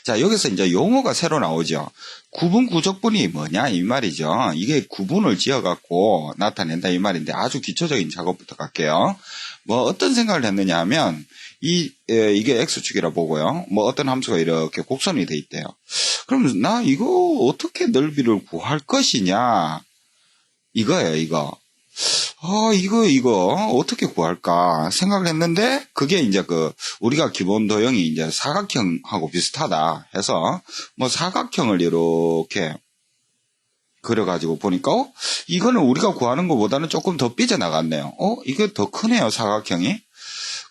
자, 여기서 이제 용어가 새로 나오죠. 구분 구적분이 뭐냐 이 말이죠. 이게 구분을 지어갖고 나타낸다 이 말인데 아주 기초적인 작업부터 갈게요. 뭐 어떤 생각을 했느냐 하면 이게 x축이라 보고요. 뭐 어떤 함수가 이렇게 곡선이 돼 있대요. 그럼 나 이거 어떻게 넓이를 구할 것이냐 이거예요. 이거 어떻게 구할까 생각을 했는데 그게 이제 우리가 기본 도형이 이제 사각형하고 비슷하다 해서 뭐 사각형을 이렇게 그려가지고 보니까 이거는 우리가 구하는 것보다는 조금 더 삐져나갔네요. 이게 더 크네요 사각형이.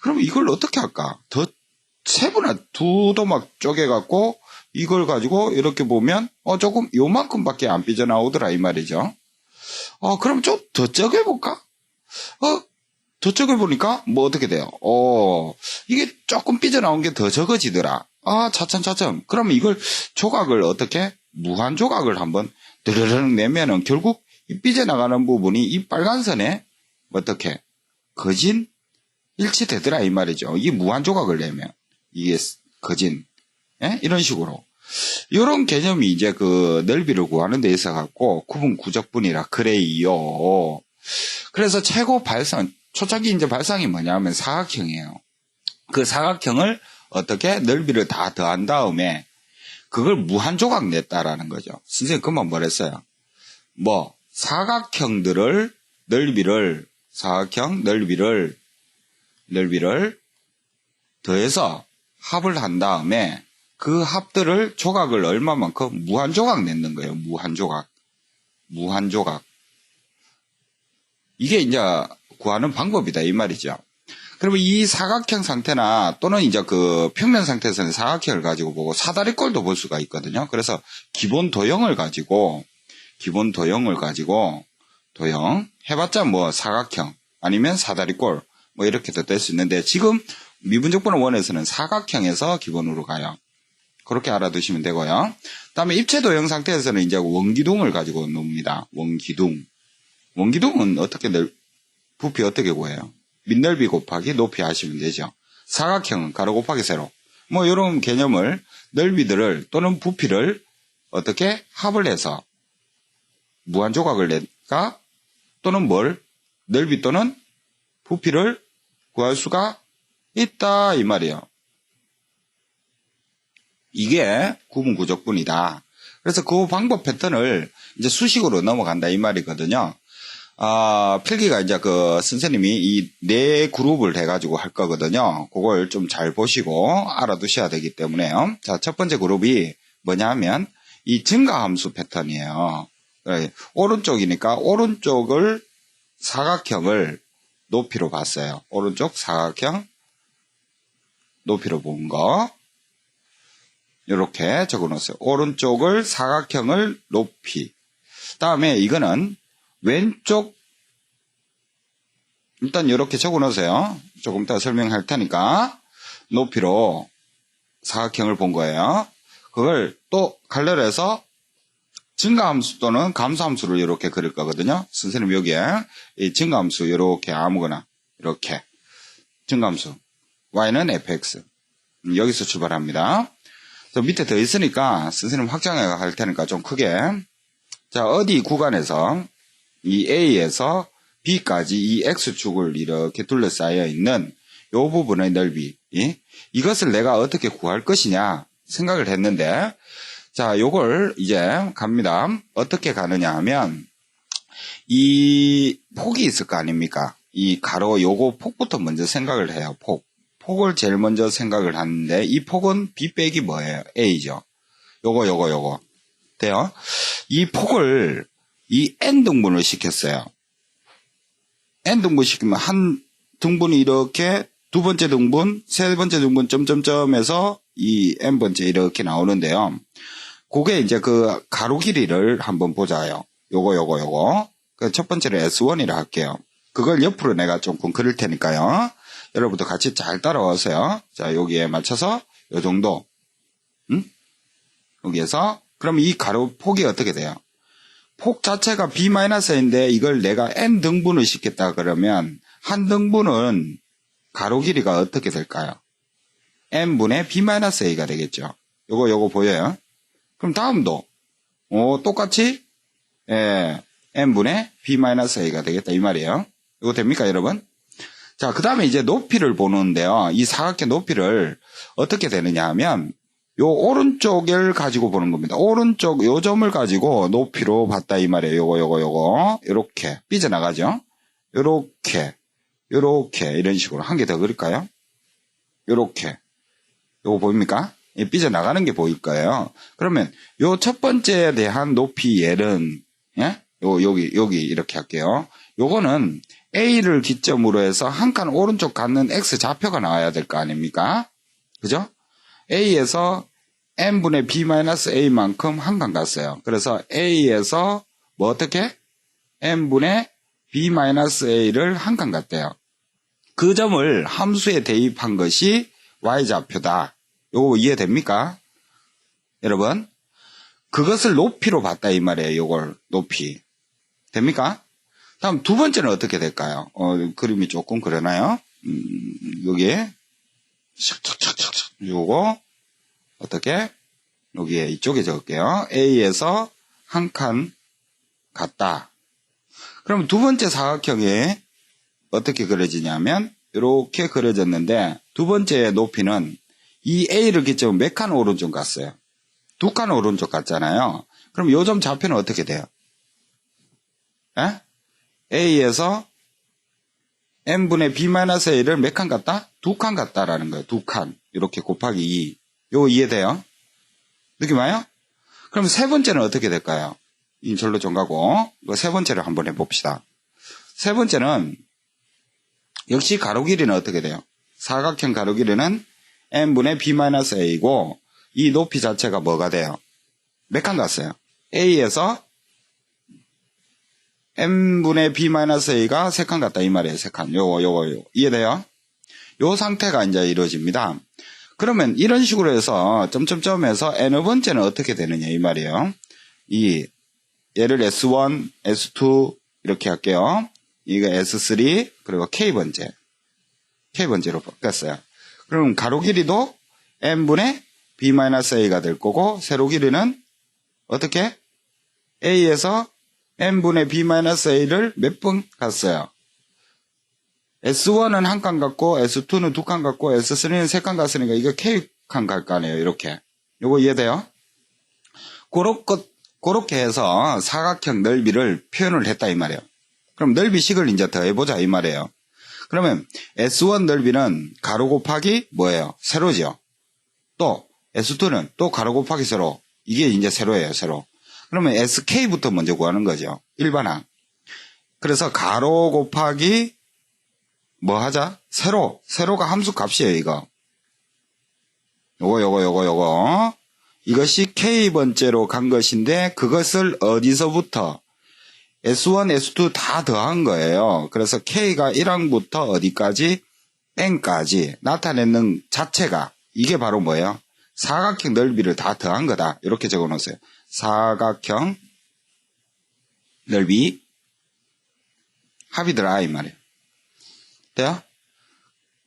그럼 이걸 어떻게 할까? 더 세분화 두 도막 쪼개갖고 이걸 가지고 이렇게 보면 조금 요만큼밖에 안 삐져나오더라 이 말이죠. 그럼 좀 더 쪼개볼까? 더 쪼개보니까 뭐 어떻게 돼요? 이게 조금 삐져나온 게 더 적어지더라. 차츰. 그러면 이걸 조각을 어떻게? 무한 조각을 한번 드르륵 내면은 결국 이 삐져나가는 부분이 이 빨간 선에 어떻게? 거진 일치되더라 이 말이죠. 이 무한 조각을 내면 이게 거진 이런 식으로 이런 개념이 이제 넓이를 구하는 데 있어 갖고 구분 구적분이라 그래요. 그래서 최고 발상 초창기 이제 발상이 뭐냐면 사각형이에요. 그 사각형을 어떻게 넓이를 다 더한 다음에 그걸 무한 조각 냈다라는 거죠. 선생님 그만 뭐랬어요? 사각형들을 사각형 넓이를 더해서 합을 한 다음에 그 합들을 조각을 얼마만큼 무한 조각 냈는 거예요. 무한 조각. 이게 이제 구하는 방법이다 이 말이죠. 그러면 이 사각형 상태나 또는 이제 평면 상태에서는 사각형을 가지고 보고 사다리꼴도 볼 수가 있거든요. 그래서 기본 도형을 가지고 도형 해봤자 사각형 아니면 사다리꼴 이렇게도 될 수 있는데 지금 미분적분의 원에서는 사각형에서 기본으로 가요. 그렇게 알아두시면 되고요. 다음에 입체 도형 상태에서는 이제 원기둥을 가지고 놉니다. 원기둥은 부피 어떻게 구해요? 밑넓이 곱하기 높이 하시면 되죠. 사각형은 가로 곱하기 세로. 이런 개념을 넓이들을 또는 부피를 어떻게 합을 해서 무한 조각을 낼까? 또는 넓이 또는 부피를 구할 수가 있다 이 말이에요. 이게 구분 구적분이다. 그래서 그 방법 패턴을 이제 수식으로 넘어간다 이 말이거든요. 필기가 이제 선생님이 이 네 그룹을 해가지고 할 거거든요. 그걸 좀 잘 보시고 알아두셔야 되기 때문에요. 자, 첫 번째 그룹이 뭐냐 하면 이 증가함수 패턴이에요. 오른쪽이니까 오른쪽을 사각형을 높이로 봤어요. 오른쪽 사각형 높이로 본 거. 이렇게 적어 놓았어요. 오른쪽을 사각형을 높이. 다음에 이거는 왼쪽 일단 이렇게 적어 놓으세요. 조금 이따 설명할 테니까 높이로 사각형을 본 거예요. 그걸 또 갈래로 해서 증가함수 또는 감소함수를 이렇게 그릴 거거든요. 선생님 여기에 이 증가함수 이렇게 아무거나 이렇게 증가함수 y는 fx 여기서 출발합니다. 밑에 더 있으니까 선생님 확장해 갈 테니까 좀 크게. 자, 어디 구간에서 이 A에서 B까지 이 X축을 이렇게 둘러싸여 있는 이 부분의 넓이. 이것을 내가 어떻게 구할 것이냐 생각을 했는데, 자, 요걸 이제 갑니다. 어떻게 가느냐 하면, 이 폭이 있을 거 아닙니까? 이 가로 요거 폭부터 먼저 생각을 해요. 폭을 제일 먼저 생각을 하는데 이 폭은 B 빼기 뭐예요? A죠. 요거 돼요? 이 폭을 이 N 등분을 시켰어요. N 등분 시키면 한 등분이 이렇게 두 번째 등분, 세 번째 등분 점점점에서 이 N 번째 이렇게 나오는데요. 그게 이제 가로 길이를 한번 보자요. 요거. 첫 번째로 S1이라 할게요. 그걸 옆으로 내가 조금 그릴 테니까요. 여러분도 같이 잘 따라와서요. 자, 여기에 맞춰서 요 정도. 여기에서 그럼 이 가로 폭이 어떻게 돼요? 폭 자체가 B-A인데 이걸 내가 N 등분을 시켰다 그러면 한 등분은 가로 길이가 어떻게 될까요? N분의 B-A가 되겠죠. 요거 보여요? 그럼 다음도, 똑같이, n분의 b-a가 되겠다, 이 말이에요. 이거 됩니까, 여러분? 자, 그 다음에 이제 높이를 보는데요. 이 사각형 높이를 어떻게 되느냐 하면, 요 오른쪽을 가지고 보는 겁니다. 오른쪽 요 점을 가지고 높이로 봤다, 이 말이에요. 요거. 요렇게. 삐져나가죠? 요렇게. 이런 식으로. 한 개 더 그릴까요? 요렇게. 요거 보입니까? 삐져나가는 게 보일 거예요. 그러면 요 첫 번째에 대한 높이 L은, 예? 여기 이렇게 할게요. 요거는 A를 기점으로 해서 한 칸 오른쪽 갖는 X 좌표가 나와야 될 거 아닙니까? 그죠? A에서 n분의 b-a만큼 한 칸 갔어요. 그래서 A에서 뭐 어떻게? n분의 b-a를 한 칸 갔대요. 그 점을 함수에 대입한 것이 y좌표다. 요거 이해됩니까? 여러분? 그것을 높이로 봤다 이 말이에요. 요걸 높이. 됩니까? 다음 두 번째는 어떻게 될까요? 그림이 조금 그러나요? 여기에 요거 어떻게? 여기에 이쪽에 적을게요. A에서 한 칸 갔다. 그럼 두 번째 사각형이 어떻게 그려지냐면 이렇게 그려졌는데 두 번째 높이는 이 A를 기점으로 몇 칸 오른쪽 갔어요? 두 칸 오른쪽 갔잖아요. 그럼 요 점 좌표는 어떻게 돼요? A에서 n분의 b-a를 몇 칸 갔다? 두 칸 갔다라는 거예요. 두 칸. 이렇게 곱하기 2. 요거 이해돼요? 느낌 와요? 그럼 세 번째는 어떻게 될까요? 절로 좀 가고 세 번째를 한번 해봅시다. 세 번째는 역시 가로 길이는 어떻게 돼요? 사각형 가로 길이는 n분의 b-a이고 이 높이 자체가 뭐가 돼요? 몇 칸 갔어요? A에서 n분의 b-a가 세 칸 갔다 이 말이에요. 세 칸. 요거. 이해돼요? 요 상태가 이제 이루어집니다. 그러면 이런 식으로 해서 점점점에서 n의 번째는 어떻게 되느냐 이 말이에요. 얘를 S1, S2 이렇게 할게요. 이거 S3 그리고 K번째로 바뀌었어요. 그럼 가로 길이도 n분의 b-a가 될 거고 세로 길이는 어떻게? A에서 n분의 b-a를 몇 번 갔어요? S1은 한 칸 갔고 S2는 두 칸 갔고 S3는 세 칸 갔으니까 이거 K칸 갈 거 아니에요. 이렇게. 요거 이해돼요? 그렇게 해서 사각형 넓이를 표현을 했다 이 말이에요. 그럼 넓이식을 이제 더 해보자 이 말이에요. 그러면 S1 넓이는 가로 곱하기 뭐예요? 세로죠. 또 S2는 또 가로 곱하기 세로. 이게 이제 세로예요. 세로. 그러면 SK부터 먼저 구하는 거죠. 일반항. 그래서 가로 곱하기 뭐 하자? 세로가 함수 값이에요, 이거. 요거. 이것이 K번째로 간 것인데, 그것을 어디서부터? S1, S2 다 더한 거예요. 그래서 K가 1항부터 어디까지? N까지 나타내는 자체가, 이게 바로 뭐예요? 사각형 넓이를 다 더한 거다. 이렇게 적어 놓으세요. 사각형 넓이 합이더라, 이 말이에요. 돼요?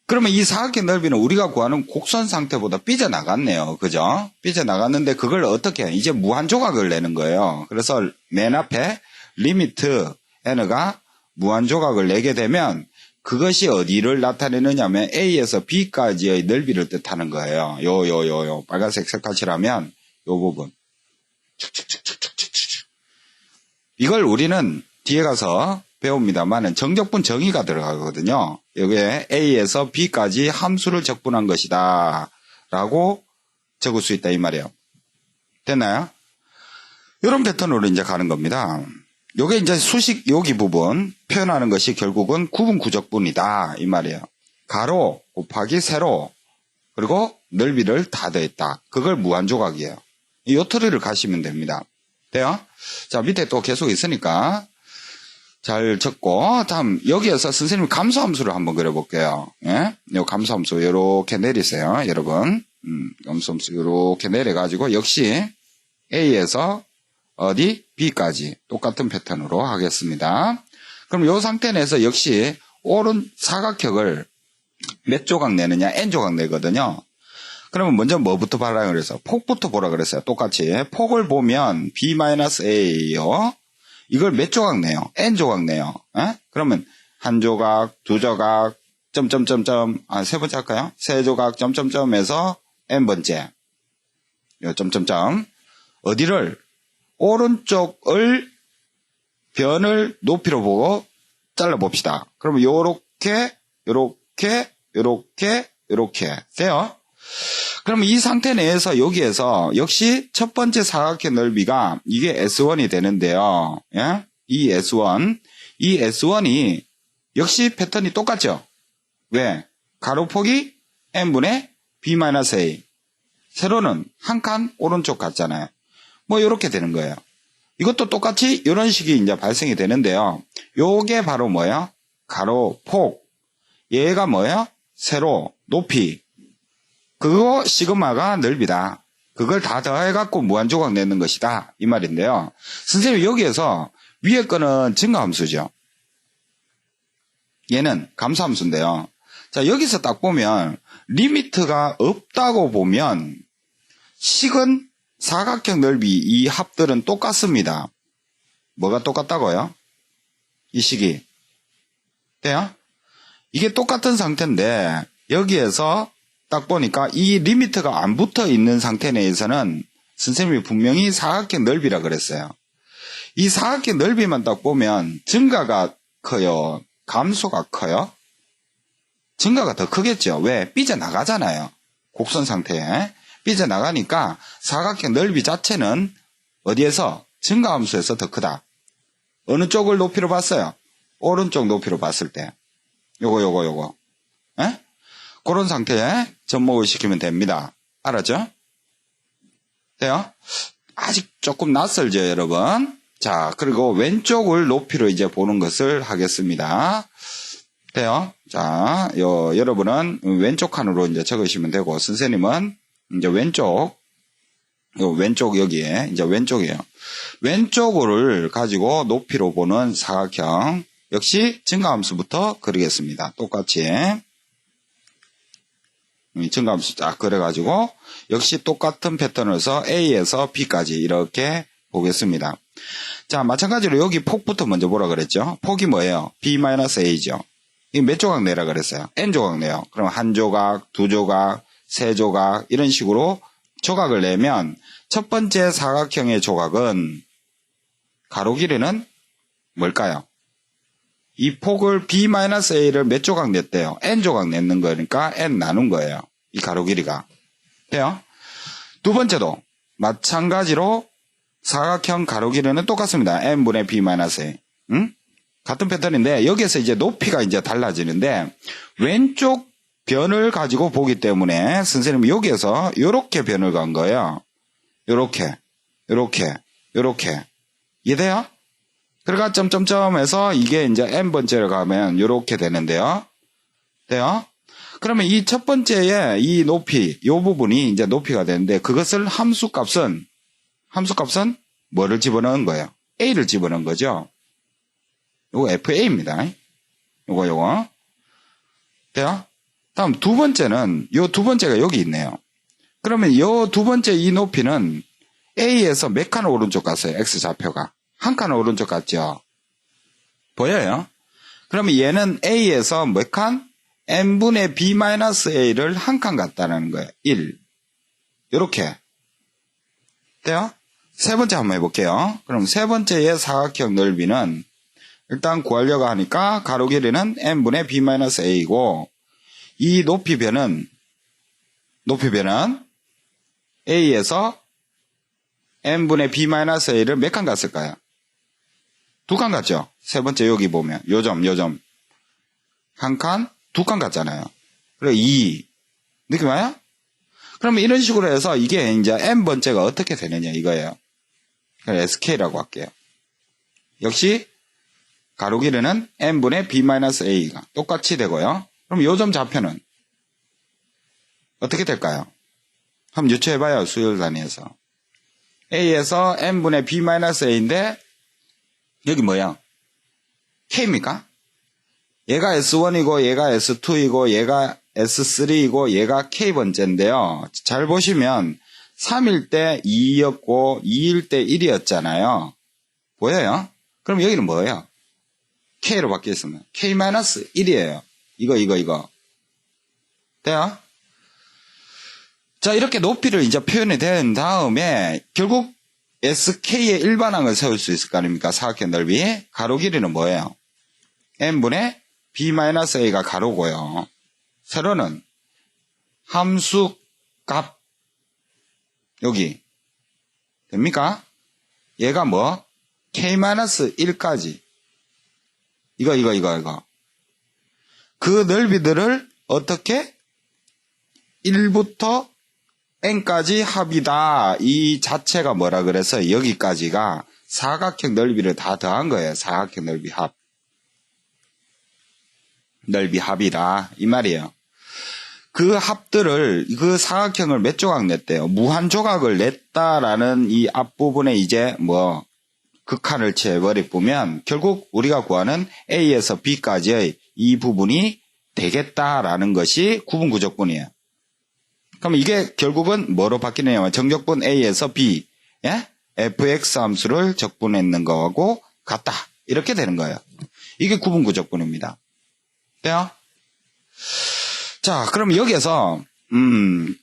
그러면 이 사각형 넓이는 우리가 구하는 곡선 상태보다 삐져나갔네요. 그죠? 삐져나갔는데 그걸 어떻게 해? 이제 무한조각을 내는 거예요. 그래서 맨 앞에 리미트 n가 무한조각을 내게 되면 그것이 어디를 나타내느냐면 A에서 B까지의 넓이를 뜻하는 거예요. 요 빨간색 색깔칠하면 요 부분. 이걸 우리는 뒤에 가서 배웁니다만 정적분 정의가 들어가거든요. 여기에 A에서 B까지 함수를 적분한 것이다 라고 적을 수 있다 이 말이에요. 됐나요? 이런 패턴으로 이제 가는 겁니다. 요게 이제 수식 여기 부분 표현하는 것이 결국은 구분 구적분이다 이 말이에요. 가로 곱하기 세로 그리고 넓이를 다 더했다. 그걸 무한조각이에요. 이 요트리를 가시면 됩니다. 돼요? 자 밑에 또 계속 있으니까 잘 적고 다음 여기에서 선생님 감소함수를 한번 그려볼게요. 예? 요 감소함수 이렇게 내리세요. 여러분 감소함수 이렇게 내려가지고 역시 A에서 어디? B까지 똑같은 패턴으로 하겠습니다. 그럼 이 상태 내에서 역시 오른 사각형을 몇 조각 내느냐? N조각 내거든요. 그러면 먼저 뭐부터 보라 그랬어요? 폭부터 보라 그랬어요. 똑같이. 폭을 보면 B-A요. 이걸 몇 조각 내요? N 조각 내요. 에? 그러면 한 조각, 두 조각, 점점점점, 세 번째 할까요? 세 조각, 점점점에서 N번째. 요 점점점. 어디를? 오른쪽을 변을 높이로 보고 잘라봅시다. 그러면 요렇게, 요렇게, 요렇게, 요렇게. 돼요? 그럼 이 상태 내에서 여기에서 역시 첫 번째 사각형 넓이가 이게 S1이 되는데요. 예? 이 S1이 역시 패턴이 똑같죠? 왜? 가로폭이 n분의 b-a. 세로는 한 칸 오른쪽 같잖아요. 뭐 이렇게 되는 거예요. 이것도 똑같이 이런 식이 이제 발생이 되는데요. 요게 바로 뭐예요? 가로폭. 얘가 뭐예요? 세로, 높이. 그거 시그마가 넓이다. 그걸 다 더해갖고 무한조각 내는 것이다. 이 말인데요. 선생님 여기에서 위에 거는 증가함수죠. 얘는 감소함수인데요. 자, 여기서 딱 보면 리미트가 없다고 보면 식은 사각형 넓이 이 합들은 똑같습니다. 뭐가 똑같다고요? 이 식이. 돼요? 이게 똑같은 상태인데 여기에서 딱 보니까 이 리미트가 안 붙어 있는 상태 내에서는 선생님이 분명히 사각형 넓이라 그랬어요. 이 사각형 넓이만 딱 보면 증가가 커요? 감소가 커요? 증가가 더 크겠죠. 왜? 삐져나가잖아요. 곡선 상태에. 삐져나가니까 사각형 넓이 자체는 어디에서? 증가함수에서 더 크다. 어느 쪽을 높이로 봤어요? 오른쪽 높이로 봤을 때. 요거. 에? 그런 상태에 접목을 시키면 됩니다. 알았죠? 돼요? 아직 조금 낯설죠, 여러분? 자, 그리고 왼쪽을 높이로 이제 보는 것을 하겠습니다. 돼요? 자, 여러분은 왼쪽 칸으로 이제 적으시면 되고, 선생님은 이제 왼쪽 여기에, 이제 왼쪽이에요. 왼쪽을 가지고 높이로 보는 사각형, 역시 증가함수부터 그리겠습니다. 똑같이. 증가함수 딱 그려가지고, 역시 똑같은 패턴에서 A에서 B까지 이렇게 보겠습니다. 자, 마찬가지로 여기 폭부터 먼저 보라 그랬죠? 폭이 뭐예요? B-A죠. 이 몇 조각 내라 그랬어요? N 조각 내요. 그럼 한 조각, 두 조각, 세 조각, 이런 식으로 조각을 내면, 첫 번째 사각형의 조각은, 가로 길이는 뭘까요? 이 폭을 B-A를 몇 조각 냈대요? N 조각 냈는 거니까 N 나눈 거예요. 이 가로 길이가. 돼요? 두 번째도 마찬가지로 사각형 가로 길이는 똑같습니다. N분의 B-A. 응? 같은 패턴인데 여기에서 이제 높이가 이제 달라지는데 왼쪽 변을 가지고 보기 때문에 선생님은 여기에서 요렇게 변을 간 거예요. 요렇게. 이해돼요? 그러니까 점점점에서 이게 이제 n번째를 가면 요렇게 되는데요. 돼요? 그러면 이 첫 번째의 이 높이, 요 부분이 이제 높이가 되는데 그것을 함수값은 뭐를 집어넣은 거예요? A를 집어넣은 거죠. 요거 FA입니다. 요거. 돼요? 다음 두 번째는 요 두 번째가 여기 있네요. 그러면 요 두 번째 이 높이는 A에서 몇 칸 오른쪽 갔어요? X좌표가. 한 칸 오른쪽 갔죠? 보여요? 그러면 얘는 A에서 몇 칸? N분의 B-A를 한 칸 갔다는 거예요. 1. 요렇게. 돼요? 세 번째 한번 해볼게요. 그럼 세 번째의 사각형 넓이는 일단 구하려고 하니까 가로 길이는 N분의 B-A이고 이 높이변은 A에서 N분의 B-A를 몇 칸 갔을까요? 두 칸 갔죠? 세 번째 여기 보면 요점 한 칸, 두 칸 갔잖아요. 그리고 2 느낌 와요? 그러면 이런 식으로 해서 이게 이제 N번째가 어떻게 되느냐 이거예요. 그래서 SK라고 할게요. 역시 가로 길이는 N분의 B-A가 똑같이 되고요. 그럼 요점 좌표는 어떻게 될까요? 한번 유추해봐요. 수열 단위에서. A에서 N분의 B-A인데 여기 뭐야? K입니까? 얘가 S1이고 얘가 S2이고 얘가 S3이고 얘가 K번째인데요. 잘 보시면 3일 때 2였고 2일 때 1이었잖아요. 보여요? 그럼 여기는 뭐예요? K로 바뀌었으면 K-1이에요. 이거. 돼요? 자, 이렇게 높이를 이제 표현이 된 다음에 결국 SK의 일반항을 세울 수 있을 거 아닙니까? 사각형 넓이. 가로 길이는 뭐예요? n분의 b-a가 가로고요. 세로는 함수 값 여기 됩니까? 얘가 뭐? k-1까지 이거 그 넓이들을 어떻게? 1부터 n까지 합이다. 이 자체가 뭐라 그래서 여기까지가 사각형 넓이를 다 더한 거예요. 사각형 넓이 합. 넓이 합이다. 이 말이에요. 그 합들을, 그 사각형을 몇 조각 냈대요? 무한 조각을 냈다라는 이 앞부분에 이제 뭐 극한을 채워버리면 결국 우리가 구하는 A에서 B까지의 이 부분이 되겠다라는 것이 구분구적분이에요. 그럼 이게 결국은 뭐로 바뀌느냐면 정적분 A에서 B, 예? fx 함수를 적분했는 거하고 같다. 이렇게 되는 거예요. 이게 구분구적분입니다. 돼요? 자, 그럼 여기에서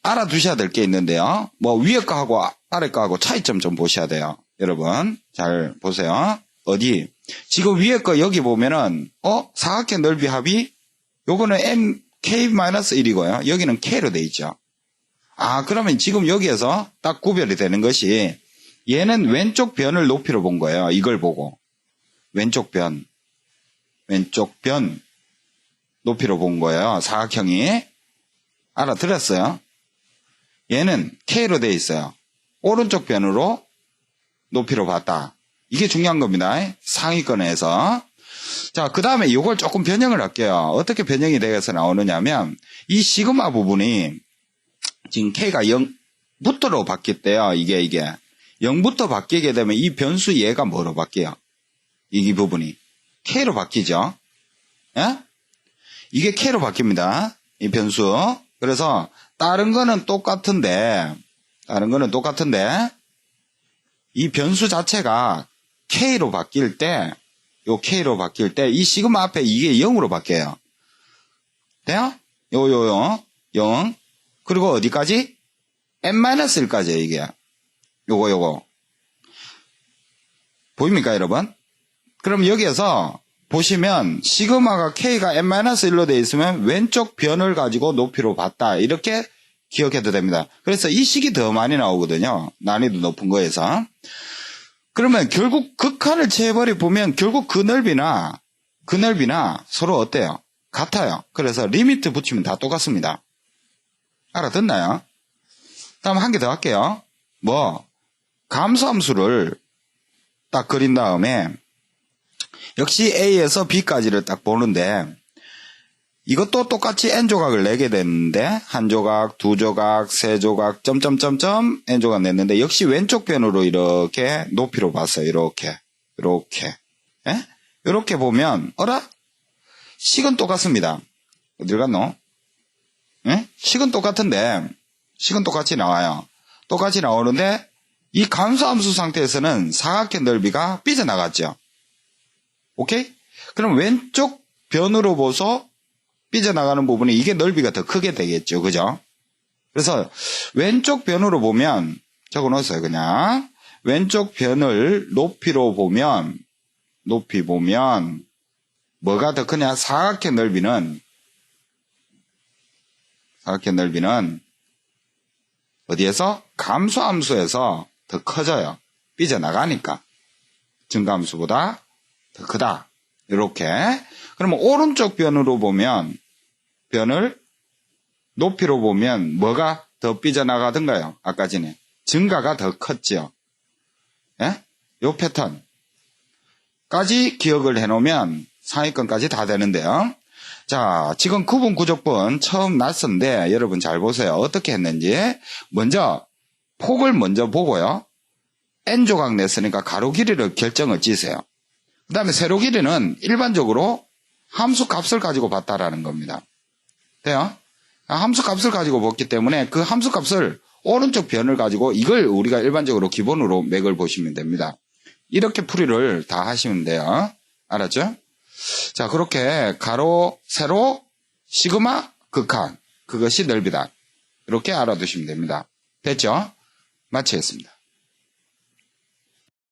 알아두셔야 될 게 있는데요. 뭐 위에 거하고 아래 거하고 차이점 좀 보셔야 돼요. 여러분 잘 보세요. 어디? 지금 위에 거 여기 보면은 사각형 넓이 합이 요거는 k-1이고요. 여기는 k로 돼 있죠. 아, 그러면 지금 여기에서 딱 구별이 되는 것이 얘는 왼쪽 변을 높이로 본 거예요. 이걸 보고. 왼쪽 변 높이로 본 거예요. 사각형이. 알아들었어요? 얘는 K로 돼 있어요. 오른쪽 변으로 높이로 봤다. 이게 중요한 겁니다. 상위권에서. 자, 그 다음에 이걸 조금 변형을 할게요. 어떻게 변형이 되어서 나오느냐면 이 시그마 부분이 지금 K가 0부터로 바뀌었대요. 이게 0부터 바뀌게 되면 이 변수 얘가 뭐로 바뀌어요? 이 부분이 K로 바뀌죠. 예? 이게 K로 바뀝니다. 이 변수. 그래서 다른 거는 똑같은데 이 변수 자체가 K로 바뀔 때 이 시그마 앞에 이게 0으로 바뀌어요. 돼요? 0. 그리고 어디까지? n-1까지예요, 이게. 요거. 보입니까, 여러분? 그럼 여기에서 보시면 시그마가 K가 n-1로 되어 있으면 왼쪽 변을 가지고 높이로 봤다. 이렇게 기억해도 됩니다. 그래서 이 식이 더 많이 나오거든요. 난이도 높은 거에서. 그러면 결국 극한을 채워버리 보면 결국 그 넓이나 서로 어때요? 같아요. 그래서 리미트 붙이면 다 똑같습니다. 알아듣나요? 다음 한 개 더 할게요. 감소함수를 딱 그린 다음에 역시 A에서 B까지를 딱 보는데 이것도 똑같이 N조각을 내게 됐는데 한 조각, 두 조각, 세 조각, 점점점점 N조각 냈는데 역시 왼쪽 변으로 이렇게 높이로 봤어요. 이렇게. 예? 이렇게 보면 어라? 식은 똑같습니다. 어딜 갔노? 예? 식은 똑같은데 식은 똑같이 나와요. 똑같이 나오는데 이 감소함수 상태에서는 사각형 넓이가 삐져나갔죠. 오케이? 그럼 왼쪽 변으로 보소 삐져나가는 부분이 이게 넓이가 더 크게 되겠죠. 그죠? 그래서 왼쪽 변으로 보면 적어놓았어요. 그냥 왼쪽 변을 높이로 보면 뭐가 더 크냐? 사각형 넓이는 어디에서? 감소함수에서 더 커져요. 삐져나가니까. 증가함수보다 더 크다. 이렇게. 그러면 오른쪽 변으로 보면 변을 높이로 보면 뭐가 더 삐져나가던가요? 아까 전에 증가가 더 컸죠. 예? 요 패턴까지 기억을 해놓으면 상위권까지 다 되는데요. 자, 지금 구분 구적분 처음 났었는데 여러분 잘 보세요. 어떻게 했는지. 먼저 폭을 먼저 보고요. N조각 냈으니까 가로 길이를 결정을 지으세요. 그 다음에 세로 길이는 일반적으로 함수 값을 가지고 봤다라는 겁니다. 돼요? 함수 값을 가지고 봤기 때문에 그 함수 값을 오른쪽 변을 가지고 이걸 우리가 일반적으로 기본으로 맥을 보시면 됩니다. 이렇게 풀이를 다 하시면 돼요. 알았죠? 자, 그렇게 가로, 세로, 시그마, 극한. 그것이 넓이다. 이렇게 알아두시면 됩니다. 됐죠? 마치겠습니다.